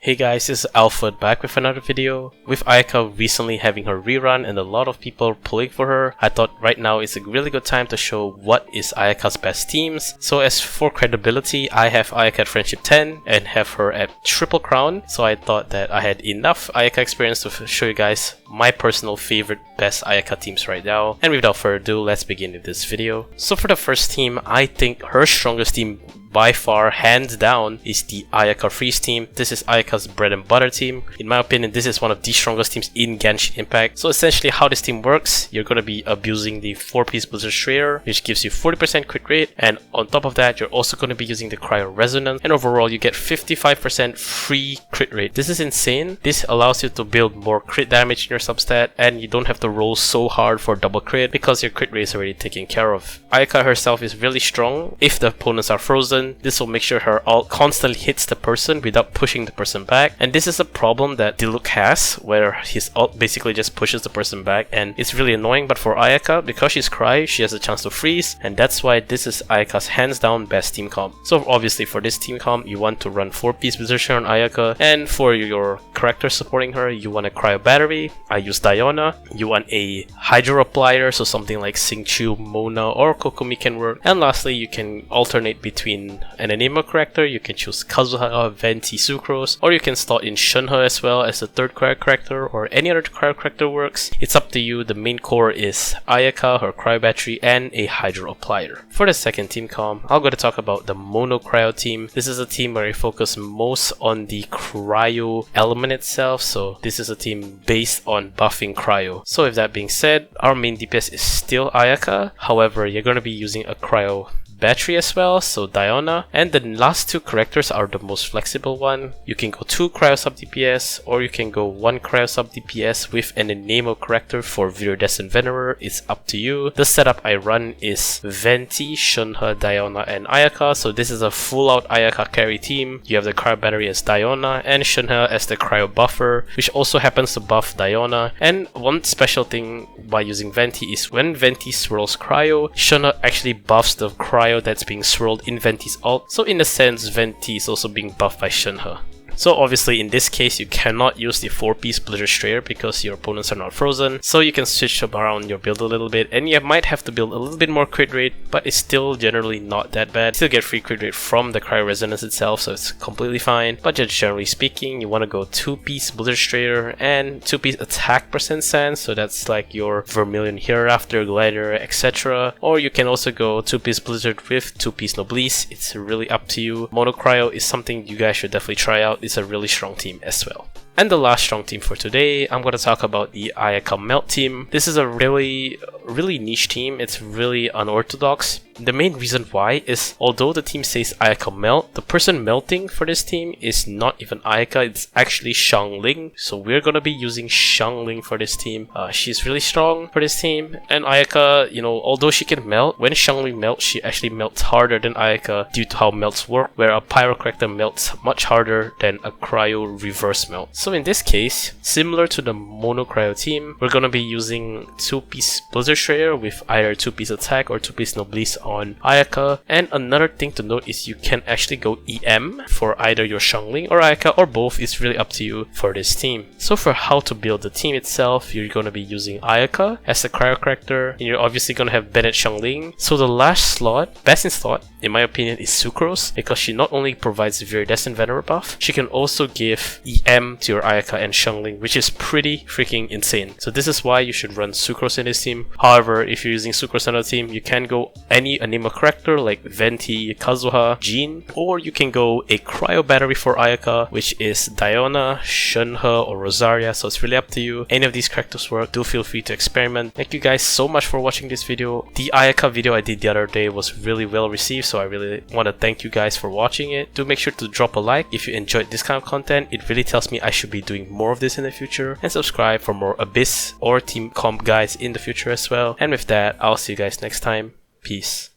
Hey guys, this is Alfred back with another video. With AYAKA recently having her rerun and a lot of people pulling for her, I thought right now is a really good time to show what is AYAKA's best teams. So as for credibility, I have AYAKA at Friendship 10 and have her at Triple Crown. So I thought that I had enough AYAKA experience to show you guys my personal favorite best AYAKA teams right now. And without further ado, let's begin with this video. So for the first team, I think her strongest team by far, hands down, is the AYAKA Freeze team. This is AYAKA's bread and butter team. In my opinion, this is one of the strongest teams in Genshin Impact. So essentially how this team works, you're going to be abusing the 4-piece Blizzard Strayer, which gives you 40% crit rate, and on top of that, you're also going to be using the Cryo Resonance, and overall you get 55% free crit rate. This is insane. This allows you to build more crit damage in your substat, and you don't have to roll so hard for double crit because your crit rate is already taken care of. AYAKA herself is really strong. If the opponents are frozen, this will make sure her ult constantly hits the person without pushing the person back, and this is a problem that Diluc has, where his ult basically just pushes the person back, and it's really annoying. But for AYAKA, because she's Cryo, she has a chance to freeze, and that's why this is AYAKA's hands down best team comp. So obviously for this team comp, you want to run 4-piece Blizzard Strayer on AYAKA, and for your character supporting her, you want a Cryo Battery. I use Diona. You want a Hydro Applier, so something like Xingqiu, Mona, or Kokumi can work. And lastly, you can alternate between an Anemo character. You can choose Kazuha, Venti, Sucrose, or you can slot in Shunhe as well as the third Cryo character, or any other Cryo character works. It's up to you. The main core is AYAKA, her Cryo Battery, and a Hydro Applier. For the second team comp, I'm going to talk about the Mono Cryo team. This is a team where I focus most on the Cryo element itself, so this is a team based on buffing Cryo. So with that being said, our main DPS is still AYAKA, however you're going to be using a Cryo Battery as well, so Diona, and the last two characters are the most flexible one. You can go 2 Cryo sub DPS, or you can go 1 Cryo sub DPS with an Anemo character for Viridescent Venerer. It's up to you. The setup I run is Venti, Shunhe, Diona, and AYAKA, so this is a full out AYAKA carry team. You have the Cryo Battery as Diona, and Shunhe as the Cryo Buffer, which also happens to buff Diona. And one special thing by using Venti is when Venti swirls Cryo, Shunhe actually buffs the Cryo that's being swirled in Venti's ult, so in a sense Venti is also being buffed by Shunhe. So obviously in this case you cannot use the 4-piece Blizzard Strayer because your opponents are not frozen, so you can switch up around your build a little bit, and you might have to build a little bit more crit rate, but it's still generally not that bad. Still get free crit rate from the Cryo Resonance itself, so it's completely fine. But just generally speaking, you want to go 2-piece Blizzard Strayer and 2-piece attack percent sans, so that's like your Vermilion Hereafter, Glider, etc. Or you can also go 2-piece Blizzard with 2-piece Noblesse. It's really up to you. Mono Cryo is something you guys should definitely try out. It's a really strong team as well. And the last strong team for today, I'm going to talk about the AYAKA Melt team. This is a really niche team. It's really unorthodox. The main reason why is, although the team says AYAKA Melt, the person melting for this team is not even AYAKA, it's actually Xiangling. So we're going to be using Xiangling for this team. She's really strong for this team. And AYAKA, you know, although she can melt, when Xiangling melts, she actually melts harder than AYAKA due to how melts work, where a Pyro character melts much harder than a Cryo reverse melt. So in this case, similar to the Mono Cryo team, we're going to be using 2-piece Blizzard Strayer with either 2-piece attack or 2-piece Noblesse on AYAKA. And another thing to note is you can actually go EM for either your Xiangling or AYAKA, or both. Is really up to you for this team. So for how to build the team itself, you're going to be using AYAKA as the Cryo character, and you're obviously going to have Bennett Xiangling. So the last slot, best in slot, in my opinion, is Sucrose, because she not only provides Viridescent Venerer buff, she can also give EM to your AYAKA and Xiangling, which is pretty freaking insane. So this is why you should run Sucrose in this team. However, if you're using Sucrose on a team, you can go any Anemo character like Venti, Kazuha, Jean, or you can go a Cryo Battery for AYAKA, which is Diona, Shunhe, or Rosaria. So it's really up to you. Any of these characters work. Do feel free to experiment. Thank you guys so much for watching this video. The AYAKA video I did the other day was really well received, so I really want to thank you guys for watching it. Do make sure to drop a like if you enjoyed this kind of content. It really tells me I should be doing more of this in the future, and subscribe for more Abyss or team comp guides in the future as well. And with that, I'll see you guys next time. Peace.